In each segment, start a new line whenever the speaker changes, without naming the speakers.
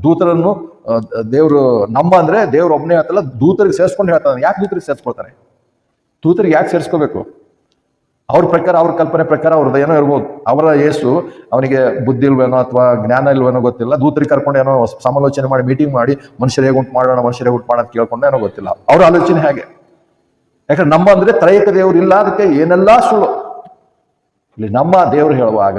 ದೂತರನ್ನು ದೇವರು ನಮ್ಮ ಅಂದ್ರೆ ದೇವ್ರು ಒಬ್ಬನೇ ಹೇಳ್ತಲ್ಲ, ದೂತರಿಗೆ ಸೇರಿಸ್ಕೊಂಡು ಹೇಳ್ತಾನೆ. ಯಾಕೆ ದೂತರಿಗೆ ಸೇರಿಸ್ಕೊಳ್ತಾರೆ? ದೂತರಿಗೆ ಯಾಕೆ ಸೇರಿಸ್ಕೋಬೇಕು? ಅವ್ರ ಪ್ರಕಾರ, ಅವ್ರ ಕಲ್ಪನೆ ಪ್ರಕಾರ ಅವ್ರದ್ದು ಏನೋ ಇರ್ಬೋದು. ಅವರ ಯೇಸು ಅವನಿಗೆ ಬುದ್ಧಿ ಇಲ್ವೇನೋ ಅಥವಾ ಜ್ಞಾನ ಇಲ್ವೇನೋ ಗೊತ್ತಿಲ್ಲ, ದೂತರಿಗೆ ಕರ್ಕೊಂಡು ಏನೋ ಸಮಾಲೋಚನೆ ಮಾಡಿ ಮೀಟಿಂಗ್ ಮಾಡಿ ಮನುಷ್ಯರೇ ಉಂಟು ಮಾಡೋಣ ಅಂತ ಕೇಳ್ಕೊಂಡು ಏನೋ ಗೊತ್ತಿಲ್ಲ. ಅವ್ರ ಆಲೋಚನೆ ಹೇಗೆ? ಯಾಕಂದ್ರೆ ನಮ್ಮ ಅಂದ್ರೆ ತ್ರೈಕ ದೇವ್ರು ಇಲ್ಲ, ಅದಕ್ಕೆ ಏನೆಲ್ಲ ಸುಳ್ಳು. ಇಲ್ಲಿ ನಮ್ಮ ದೇವರು ಹೇಳುವಾಗ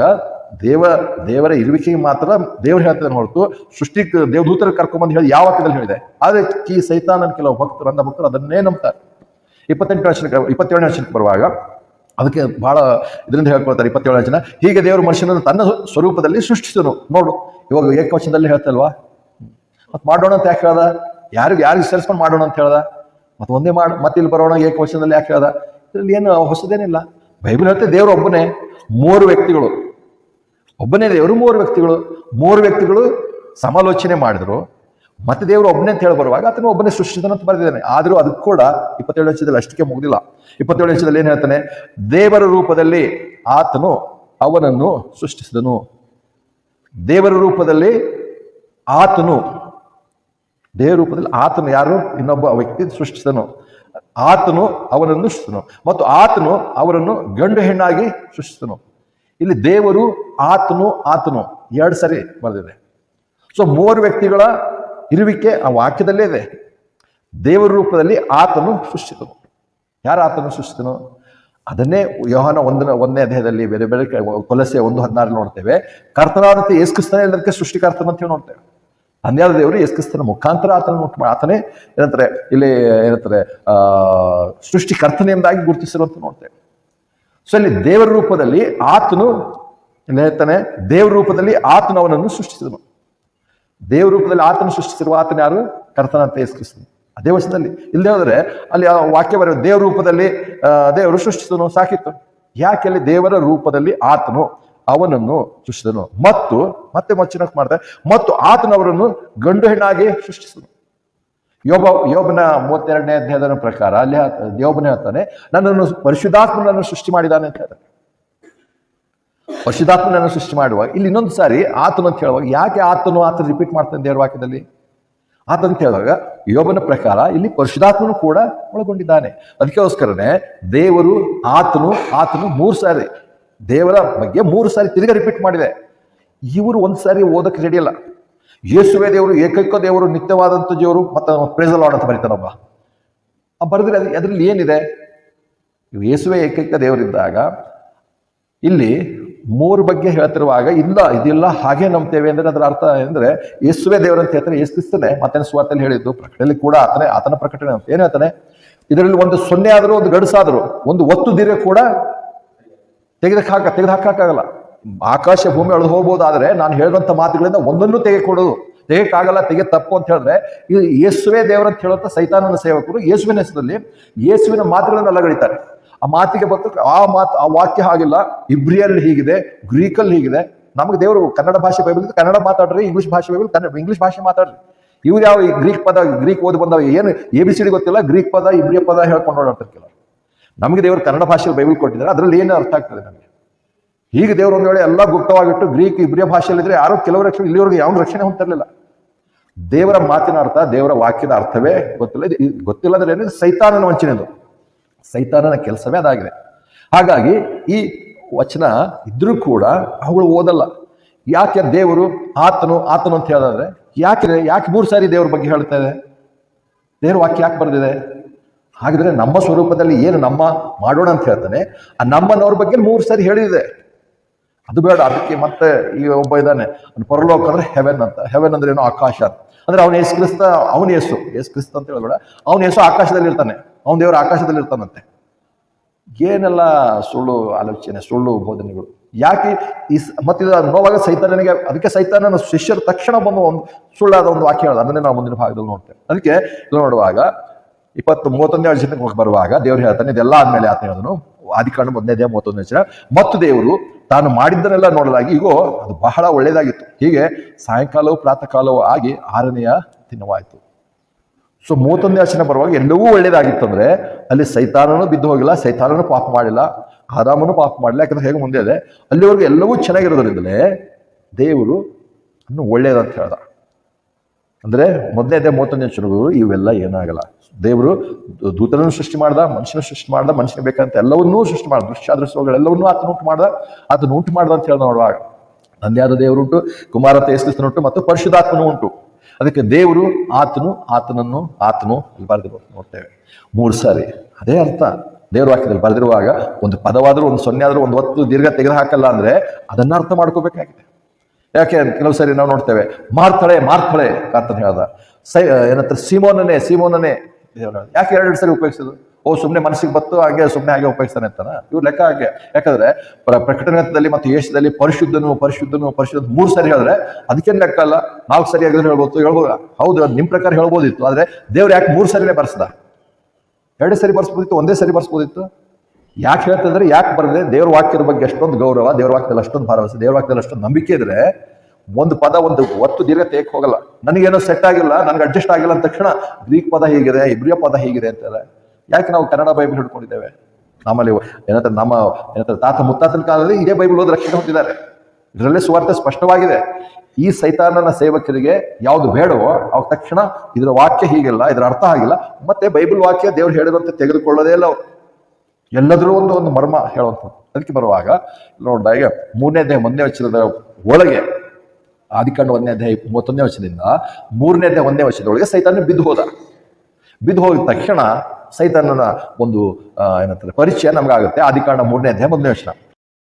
ದೇವರ ಇರುವಿಕೆಗೆ ಮಾತ್ರ ದೇವ್ರು ಹೇಳ್ತಾನೆ ಹೊರತು ಸೃಷ್ಟಿ ದೇವದೂತರಿಗೆ ಕರ್ಕೊಂಡ್ಬಂದು ಹೇಳಿ ಯಾವ ಅರ್ಥದಲ್ಲಿ ಹೇಳಿದೆ. ಆದ್ರೆ ಈ ಸೈತಾನನ ಕೆಲವು ಭಕ್ತರು, ಅಂಧ ಭಕ್ತರು ಅದನ್ನೇ ನಂಬ್ತಾರೆ. 27ನೇ ವರ್ಷಕ್ಕೆ ಬರುವಾಗ ಅದಕ್ಕೆ ಬಹಳ ಇದರಿಂದ ಹೇಳ್ಕೊಳ್ತಾರೆ. 27ನೇ ವಚನ, ಹೀಗೆ ದೇವರು ಮನುಷ್ಯನನ್ನು ತನ್ನ ಸ್ವರೂಪದಲ್ಲಿ ಸೃಷ್ಟಿಸಿದನು. ನೋಡು, ಇವಾಗ ಏಕವಚನದಲ್ಲಿ ಹೇಳ್ತಲ್ವಾ, ಮತ್ತೆ ಮಾಡೋಣ ಅಂತ ಯಾಕೆ ಹೇಳ್ದ? ಯಾರಿಗೆ ಸೇರಿಸ್ಕೊಂಡು ಮಾಡೋಣ ಅಂತ ಹೇಳ್ದ? ಮತ್ತೆ ಒಂದೇ ಮತ್ತೆ ಇಲ್ಲಿ ಬರೋಣ ಏಕವಚನದಲ್ಲಿ ಯಾಕೆ ಹೇಳ್ದ? ಇದರಲ್ಲಿ ಏನು ಹೊಸದೇನಿಲ್ಲ. ಬೈಬಲ್ ಹೇಳ್ತದೆ ದೇವರು ಒಬ್ಬನೇ, 3 ವ್ಯಕ್ತಿಗಳು. ಒಬ್ಬನೇ ದೇವರು, 3 ವ್ಯಕ್ತಿಗಳು ಸಮಾಲೋಚನೆ ಮಾಡಿದ್ರು. ಮತ್ತೆ ದೇವರು ಒಬ್ಬನೇ ಅಂತ ಹೇಳಿ ಬರುವಾಗ ಆತನು ಒಬ್ಬನೇ ಸೃಷ್ಟಿಸಿದನು ಅಂತ ಬರೆದಿದ್ದಾನೆ. ಆದರೂ ಅದಕ್ಕೆ ಕೂಡ 27ನೇ ವರ್ಷದಲ್ಲಿ ಅಷ್ಟಕ್ಕೆ ಮುಗಿದಿಲ್ಲ. 27ನೇ ವರ್ಷದಲ್ಲಿ ಏನ್ ಹೇಳ್ತಾನೆ? ದೇವರ ರೂಪದಲ್ಲಿ ಆತನು ಅವನನ್ನು ಸೃಷ್ಟಿಸಿದನು. ದೇವರ ರೂಪದಲ್ಲಿ ಆತನು ಯಾರು? ಇನ್ನೊಬ್ಬ ವ್ಯಕ್ತಿ ಸೃಷ್ಟಿಸಿದನು. ಆತನು ಅವನನ್ನು ಸೃಷ್ಟಿಸಿದನು ಮತ್ತು ಆತನು ಅವರನ್ನು ಗಂಡು ಹೆಣ್ಣಾಗಿ ಸೃಷ್ಟಿಸಿದನು. ಇಲ್ಲಿ ದೇವರು ಆತನು 2 ಸರಿ ಬರೆದಿದೆ. ಸೊ 3 ವ್ಯಕ್ತಿಗಳ ಇರುವಿಕೆ ಆ ವಾಕ್ಯದಲ್ಲೇ ಇದೆ. ದೇವರ ರೂಪದಲ್ಲಿ ಆತನು ಸೃಷ್ಟಿಸಿದನು. ಯಾರು ಆತನು ಸೃಷ್ಟಿಸಿದನು? ಅದನ್ನೇ ಯೋಹಾನ 1ನೇ ಅಧ್ಯಾಯದಲ್ಲಿ ಬೇರೆ ಬೇರೆ ಕೊಲೊಸ್ಸೆ 1:16 ನೋಡ್ತೇವೆ. ಕರ್ತನಾದಂತೆ ಯೇಸು ಕ್ರಿಸ್ತನೇ ಎಲ್ಲದಕ್ಕೆ ಸೃಷ್ಟಿಕರ್ತನ ಅಂತ ಹೇಳಿ ನೋಡ್ತೇವೆ. ತಂದೆಯಾದ ದೇವರು ಯೇಸು ಕ್ರಿಸ್ತನ ಮುಖಾಂತರ ಆತನೇ ಏನಂತಾರೆ ಸೃಷ್ಟಿಕರ್ತನೆ ಎಂಬುದಾಗಿ ಗುರುತಿಸಿರುವಂತ ನೋಡ್ತೇವೆ. ಸೊ ಇಲ್ಲಿ ದೇವರ ರೂಪದಲ್ಲಿ ಆತನು ಹೇಳ್ತಾನೆ, ದೇವರ ರೂಪದಲ್ಲಿ ಆತನು ಅವನನ್ನು ಸೃಷ್ಟಿಸಿದನು. ದೇವರ ರೂಪದಲ್ಲಿ ಆತನು ಸೃಷ್ಟಿಸಿರುವ ಆತನ ಯಾರು? ಕರ್ತನಂತ ಯೇಸು ಕ್ರಿಸ್ತನು. ಅದೇ ವಚನದಲ್ಲಿ ಇಲ್ಲದೆ ಹೋದ್ರೆ ಅಲ್ಲಿ ಆ ವಾಕ್ಯ ಬರೆಯುವ ದೇವರ ರೂಪದಲ್ಲಿ ದೇವರು ಸೃಷ್ಟಿಸಿದನು ಸಾಕಿತ್ತು. ಯಾಕೆ ಅಲ್ಲಿ ದೇವರ ರೂಪದಲ್ಲಿ ಆತನು ಅವನನ್ನು ಸೃಷ್ಟಿಸಿದನು ಮತ್ತೆ ವಚನ ಮಾಡ್ತಾರೆ, ಮತ್ತು ಆತನವರನ್ನು ಗಂಡು ಹೆಣ್ಣಾಗಿ ಸೃಷ್ಟಿಸಿದನು. ಯೋಬನ 32ನೇ ಅಧ್ಯಾಯದ ಪ್ರಕಾರ ಅಲ್ಲಿ ಯೋಬನೇ ಹೇಳ್ತಾನೆ, ನನ್ನನ್ನು ಪರಿಶುದ್ಧಾತ್ಮನನ್ನು ಸೃಷ್ಟಿ ಮಾಡಿದ್ದಾನೆ ಅಂತ ಹೇಳ್ತಾನೆ. ಪರಿಶುದ್ಧಾತ್ಮನನ್ನು ಸೃಷ್ಟಿ ಮಾಡುವಾಗ ಇಲ್ಲಿ ಇನ್ನೊಂದು ಸಾರಿ ಆತನು ಅಂತ ಹೇಳುವಾಗ ಯಾಕೆ ಆತನು ರಿಪೀಟ್ ಮಾಡ್ತಾನೆ ದೇವರ ವಾಕ್ಯದಲ್ಲಿ? ಆತಂತ ಹೇಳುವಾಗ ಯೋಬನ ಪ್ರಕಾರ ಇಲ್ಲಿ ಪರಿಶುದ್ಧಾತ್ಮನು ಕೂಡ ಒಳಗೊಂಡಿದ್ದಾನೆ. ಅದಕ್ಕೋಸ್ಕರನೇ ದೇವರು ಆತನು 3 ಸಾರಿ ದೇವರ ಬಗ್ಗೆ 3 ಸಾರಿ ತಿರುಗಿ ರಿಪೀಟ್ ಮಾಡಿದೆ. ಇವರು 1 ಸಾರಿ ಓದಕ್ಕೆ ರೆಡಿ ಅಲ್ಲ. ಯೇಸುವೆ ದೇವರು, ಏಕೈಕ ದೇವರು, ನಿತ್ಯವಾದಂಥ ದೇವರು, ಮತ್ತು ಪ್ರೇಸ್ ದಿ ಲಾರ್ಡ್ ಅಂತ ಬರೀತಾನೊಬ್ಬ. ಬರೆದ್ರೆ ಅದರಲ್ಲಿ ಏನಿದೆ? ಯೇಸುವೆ ಏಕೈಕ ದೇವರಿದ್ದಾಗ ಇಲ್ಲಿ 3 ಬಗ್ಗೆ ಹೇಳ್ತಿರುವಾಗ ಇದಿಲ್ಲ ಹಾಗೆ ನಂಬ್ತೇವೆ ಅಂದ್ರೆ ಅದರ ಅರ್ಥ ಅಂದ್ರೆ ಯೇಸುವೆ ದೇವರಂತ ಹೇಳ್ತಾರೆ. ಯೇಸು ಕ್ರಿಸ್ತನೇ ಮತ್ತೆ ಸುವಾರ್ತೆಯಲ್ಲಿ ಹೇಳಿದ್ದು, ಪ್ರಕಟಣೆಯಲ್ಲಿ ಕೂಡ ಆತನ ಪ್ರಕಟಣೆ ಅಂತ ಏನ್ ಹೇಳ್ತಾನೆ? ಇದರಲ್ಲಿ ಒಂದು 0 ಆದರೂ, ಒಂದು ಗಡುಸಾದರೂ, ಒಂದು ಒತ್ತು ದೀರೆ ಕೂಡ ತೆಗೆದುಹಾಕಾಗಲ್ಲ. ಆಕಾಶ ಭೂಮಿ ಅಳೆದು ಹೋಗ್ಬೋದಾದ್ರೆ ನಾನು ಹೇಳಿದಂಥ ಮಾತುಗಳಿಂದ ಒಂದನ್ನು ತೆಗೆಯಕ್ಕಾಗಲ್ಲ, ತಪ್ಪು ಅಂತ ಹೇಳಿದ್ರೆ ಇದು ಯೇಸುವೆ ದೇವರಂತ ಹೇಳುವಂತ ಸೈತಾನನ ಸೇವಕರು ಯೇಸುವಿನ ಹೆಸರಲ್ಲಿ ಯೇಸುವಿನ ಮಾತುಗಳನ್ನು ಅಲ್ಲಗಡಿತಾರೆ. ಆ ಮಾತಿಗೆ ಬಂತು ಆ ವಾಕ್ಯ ಹಾಗಿಲ್ಲ, ಇಬ್ರಿಯಲ್ಲಿ ಹೀಗಿದೆ, ಗ್ರೀಕಲ್ಲಿ ಹೀಗಿದೆ. ನಮಗೆ ದೇವರು ಕನ್ನಡ ಭಾಷೆ ಬೈಬಲ್ ಕನ್ನಡ ಮಾತಾಡ್ರಿ, ಇಂಗ್ಲಿಷ್ ಭಾಷೆ ಬೈಬಲ್ ಇಂಗ್ಲಿಷ್ ಭಾಷೆ ಮಾತಾಡ್ರಿ. ಇವ್ರು ಯಾವ ಗ್ರೀಕ್ ಓದಿ ಬಂದವ ಏನು ABCD ಗೊತ್ತಿಲ್ಲ, ಗ್ರೀಕ್ ಪದ ಇಬ್ರಿಯ ಪದ ಹೇಳ್ಕೊಂಡು ಓಡಾಡ್ತಿರ್ಕಿಲ್ಲ. ನಮಗೆ ದೇವರು ಕನ್ನಡ ಭಾಷೆಯಲ್ಲಿ ಬೈಬಲ್ ಕೊಟ್ಟಿದ್ದಾರೆ, ಅದರಲ್ಲಿ ಏನು ಅರ್ಥ ಆಗ್ತದೆ ನಮಗೆ? ಹೀಗೆ ದೇವರು ಒಂದು ವೇಳೆ ಎಲ್ಲ ಗುಪ್ತವಾಗಿಟ್ಟು ಗ್ರೀಕ್ ಇಬ್ರಿಯ ಭಾಷೆಯಲ್ಲಿದ್ರೆ ಯಾರೋ ಕೆಲವು ರಕ್ಷಣೆ, ಇಲ್ಲಿವರೆಗೂ ಯಾವ ರಕ್ಷಣೆ ಹೊಂದಿರಲಿಲ್ಲ. ದೇವರ ಮಾತಿನ ಅರ್ಥ, ದೇವರ ವಾಕ್ಯದ ಅರ್ಥವೇ ಗೊತ್ತಿಲ್ಲ ಅಂದ್ರೆ ಏನಿದೆ? ಸೈತಾನನ ವಂಚನೆದು, ಸೈತಾನನ ಕೆಲಸವೇ ಅದಾಗಿದೆ. ಹಾಗಾಗಿ ಈ ವಚನ ಇದ್ರೂ ಕೂಡ ಅವುಗಳು ಓದಲ್ಲ. ಯಾಕೆ ದೇವರು ಆತನು ಅಂತ ಹೇಳಿದ್ರೆ ಯಾಕೆ 3 ಸಾರಿ ದೇವ್ರ ಬಗ್ಗೆ ಹೇಳ್ತಾ ಇದೆ? ದೇವ್ರ ವಾಕ್ಯ ಯಾಕೆ ಬರೆದಿದೆ? ಹಾಗಿದ್ರೆ ನಮ್ಮ ಸ್ವರೂಪದಲ್ಲಿ ಏನು ನಮ್ಮ ಮಾಡೋಣ ಅಂತ ಹೇಳ್ತಾನೆ, ಆ ನಮ್ಮನವ್ರ ಬಗ್ಗೆ 3 ಸಾರಿ ಹೇಳಿದೆ. ಅದು ಬೇಡ, ಅದಕ್ಕೆ ಮತ್ತೆ ಈ ಒಬ್ಬ ಇದ್ದಾನೆ ಪರಲೋಕ ಅಂದ್ರೆ ಹೆವೆನ್ ಅಂತ. ಹೆವೆನ್ ಅಂದ್ರೆ ಏನೋ ಆಕಾಶ ಅಂದ್ರೆ ಅವನು ಯೇಸು ಕ್ರಿಸ್ತ ಅಂತ ಹೇಳ್ಬೇಡ, ಅವನು ಯೇಸು ಆಕಾಶದಲ್ಲಿ ಇರ್ತಾನೆ, ಅವನ ದೇವರು ಆಕಾಶದಲ್ಲಿ ಇರ್ತಾನಂತೆ. ಏನೆಲ್ಲ ಸುಳ್ಳು ಆಲೋಚನೆ, ಸುಳ್ಳು ಬೋಧನೆಗಳು. ಯಾಕೆ ಮತ್ತೆ ನೋವಾಗ ಸೈತಾನನಿಗೆ, ಅದಕ್ಕೆ ಸೈತಾನನ ಶಿಷ್ಯರ ತಕ್ಷಣ ಬಂದು ಒಂದು ಸುಳ್ಳಾದ ಒಂದು ವಾಕ್ಯ ಹೇಳೋದು, ಅದನ್ನೇ ನಾವು ಮುಂದಿನ ಭಾಗದಲ್ಲಿ ನೋಡ್ತೇವೆ. ಅದಕ್ಕೆ ಇದು ನೋಡುವಾಗ 31ನೇ ವಚನಕ್ಕೆ ಬರುವಾಗ ದೇವರು ಹೇಳ್ತಾನೆ, ಇದೆಲ್ಲ ಆದ್ಮೇಲೆ ಆತ ಹೇಳಿದನು, ಆದಿಕಾಂಡ 1ನೇ ಅಧ್ಯಾಯ 31ನೇ ವಚನ, ಮತ್ತು ದೇವರು ತಾನು ಮಾಡಿದ್ದನ್ನೆಲ್ಲ ನೋಡಲಾಗಿ ಇಗೋ ಅದು ಬಹಳ ಒಳ್ಳೇದಾಗಿತ್ತು. ಹೀಗೆ ಸಾಯಂಕಾಲವೂ ಪ್ರಾತಃ ಕಾಲವೂ ಆಗಿ 6ನೆಯ ದಿನವಾಯಿತು. ಸೊ 31ನೇ ವಚನ ಬರುವಾಗ ಎಲ್ಲವೂ ಒಳ್ಳೇದಾಗಿತ್ತು ಅಂದ್ರೆ ಅಲ್ಲಿ ಸೈತಾನನು ಬಿದ್ದು ಹೋಗಿಲ್ಲ, ಸೈತಾನನು ಪಾಪ ಮಾಡಿಲ್ಲ, ಆದಾಮನು ಪಾಪ ಮಾಡಿಲ್ಲ. ಯಾಕಂದ್ರೆ ಹೇಗೆ ಮುಂದೆ ಇದೆ, ಅಲ್ಲಿವರೆಗೂ ಎಲ್ಲವೂ ಚೆನ್ನಾಗಿರೋದ್ರಿಂದಲೇ ದೇವರು ಇನ್ನು ಒಳ್ಳೇದಂತ ಹೇಳ್ದ. ಅಂದರೆ ಮೊದಲನೇ ಅಧ್ಯಾಯ 31ನೇ ವಚನಗಳು ಇವೆಲ್ಲ ಏನಾಗಲ್ಲ. ದೇವರು ದೂತರನ್ನು ಸೃಷ್ಟಿ ಮಾಡ್ದ, ಮನುಷ್ಯನ ಸೃಷ್ಟಿ ಮಾಡ್ದ, ಮನುಷ್ಯನಿಗೆ ಬೇಕಂತ ಎಲ್ಲವನ್ನೂ ಸೃಷ್ಟಿ ಮಾಡ್ದ, ದೃಶ್ಯಾದೃಶ್ಯಗಳೆಲ್ಲವನ್ನೂ ಆತನು ಉಂಟು ಮಾಡ್ದ ಅಂತ ಹೇಳಿ ನೋಡುವಾಗ ತಂದೆಯಾದ ದೇವರುಂಟು, ಕುಮಾರತ ಯೇಸು ಕ್ರಿಸ್ತನುಂಟು ಮತ್ತು ಪರಿಶುದ್ಧಾತ್ಮನು ಉಂಟು. ಅದಕ್ಕೆ ದೇವರು ಆತನನ್ನು ಅಲ್ಲಿ ಬರೆದಿರೋ ನೋಡ್ತೇವೆ 3 ಸಾರಿ. ಅದೇ ಅರ್ಥ ದೇವ್ರ ವಾಕ್ಯದಲ್ಲಿ ಬರೆದಿರುವಾಗ ಒಂದು ಪದವಾದರೂ ಒಂದು ಸೊನ್ನೆ ಆದರೂ ಒಂದು ಹೊತ್ತು ದೀರ್ಘ ತೆಗೆದು ಹಾಕಲ್ಲ ಅಂದರೆ ಅದನ್ನ ಅರ್ಥ ಮಾಡ್ಕೋಬೇಕಾಗಿದೆ. ಯಾಕೆ ಕೆಲವು ಸರಿ ನಾವು ನೋಡ್ತೇವೆ ಮಾರ್ತಾಳೆ ಕರ್ತನ ಹೇಳ್ದ, ಏನಂತಾರೆ ಸೀಮೋನನೇ ಯಾಕೆ 2 ಸರಿ ಉಪಯೋಗಿಸೋದು? ಸುಮ್ಮನೆ ಮನಸ್ಸಿಗೆ ಬತ್ತು ಹಾಗೆ ಸುಮ್ಮನೆ ಹಾಗೆ ಉಪಯೋಗಿಸ್ತಾನೆ ಅಂತಾನ? ಇವ್ರು ಲೆಕ್ಕ ಹಾಗೆ. ಯಾಕಂದ್ರೆ ಪ್ರಕಟಣೆಯಲ್ಲಿ ಮತ್ತು ಯೇಸುದಲ್ಲಿ ಪರಿಶುದ್ಧನು 3 ಸರಿ ಹೇಳಿದ್ರೆ ಅದಕ್ಕೇನು ಲೆಕ್ಕ ಅಲ್ಲ. 4 ಸರಿ ಆಗಿದ್ರೆ ಹೇಳ್ಬೋದು. ಹೌದು, ಅದು ನಿಮ್ಮ ಪ್ರಕಾರ ಹೇಳ್ಬೋದಿತ್ತು. ಆದ್ರೆ ದೇವ್ರು ಯಾಕೆ 3 ಸರಿನೇ ಬರ್ಸ್ದ? 2 ಸರಿ ಬರ್ಸ್ಬೋದಿತ್ತು, 1 ಸರಿ ಬರ್ಸ್ಬೋದಿತ್ತು. ಯಾಕೆ ಹೇಳ್ತಂದ್ರೆ ಯಾಕೆ ಬರದೆ? ದೇವ್ರ ವಾಕ್ಯದ ಬಗ್ಗೆ ಅಷ್ಟೊಂದು ಗೌರವ, ದೇವ್ರ ವಾಕ್ಯದಲ್ಲಿ ಅಷ್ಟೊಂದು ಭರವಸೆ, ದೇವ್ರ ವಾಕ್ಯದಲ್ಲಿ ಅಷ್ಟೊಂದು ನಂಬಿಕೆ ಇದ್ರೆ ಒಂದು ಪದ ಒಂದು ಒತ್ತು ದೀರ್ಘ ತೆಗೆಕ್ ಹೋಗಲ್ಲ. ನನಗೇನೋ ಸೆಟ್ ಆಗಿಲ್ಲ, ನನಗೆ ಅಡ್ಜಸ್ಟ್ ಆಗಿಲ್ಲ ಅಂದ ತಕ್ಷಣ ಗ್ರೀಕ್ ಪದ ಹೀಗಿದೆ, ಇಬ್ರಿಯ ಪದ ಹೀಗಿದೆ ಅಂತಾರೆ. ಯಾಕೆ ನಾವು ಕನ್ನಡ ಬೈಬಲ್ ಹಿಡ್ಕೊಂಡಿದ್ದೇವೆ? ನಮ್ಮಲ್ಲಿ ಏನಂತಾರೆ ತಾತ ಮುತ್ತಾತನ ಕಾಲದಲ್ಲಿ ಇದೇ ಬೈಬಲ್ ಓದಿ ರಕ್ಷಣೆ ಹೊಂದಿದ್ದಾರೆ. ಇದರಲ್ಲೇ ಸುವಾರ್ತೆ ಸ್ಪಷ್ಟವಾಗಿದೆ. ಈ ಸೈತಾನನ ಸೇವಕರಿಗೆ ಯಾವುದು ಬೇಡವೋ ಅವ ತಕ್ಷಣ ಇದರ ವಾಕ್ಯ ಹೀಗಿಲ್ಲ, ಇದರ ಅರ್ಥ ಆಗಿಲ್ಲ, ಮತ್ತೆ ಬೈಬಲ್ ವಾಕ್ಯ ದೇವ್ರು ಹೇಳಿರುವಂತೆ ತೆಗೆದುಕೊಳ್ಳೋದೇ ಇಲ್ಲ. ಎಲ್ಲದರೂ ಒಂದು ಮರ್ಮ ಹೇಳುವಂಥದ್ದು. ಅದಕ್ಕೆ ಬರುವಾಗ ನೋಡಿದಾಗ 3ನೇ ಅಧ್ಯಾಯ 1ನೇ ವಚನದ ಒಳಗೆ, ಆದಿಕಾಂಡ 1ನೇ ಅಧ್ಯಾಯ 31ನೇ ವಚನದಿಂದ 3ನೇ ಅಧ್ಯಾಯ 1ನೇ ವಚನದೊಳಗೆ ಸೈತಾನ ಬಿದ್ದು ಹೋದ ತಕ್ಷಣ ಸೈತಾನನ ಒಂದು ಏನಂತಾರೆ ಪರಿಚಯ ನಮಗಾಗುತ್ತೆ. ಆದಿಕಾಂಡ 3ನೇ ಅಧ್ಯಾಯ 1ನೇ ವಚನ.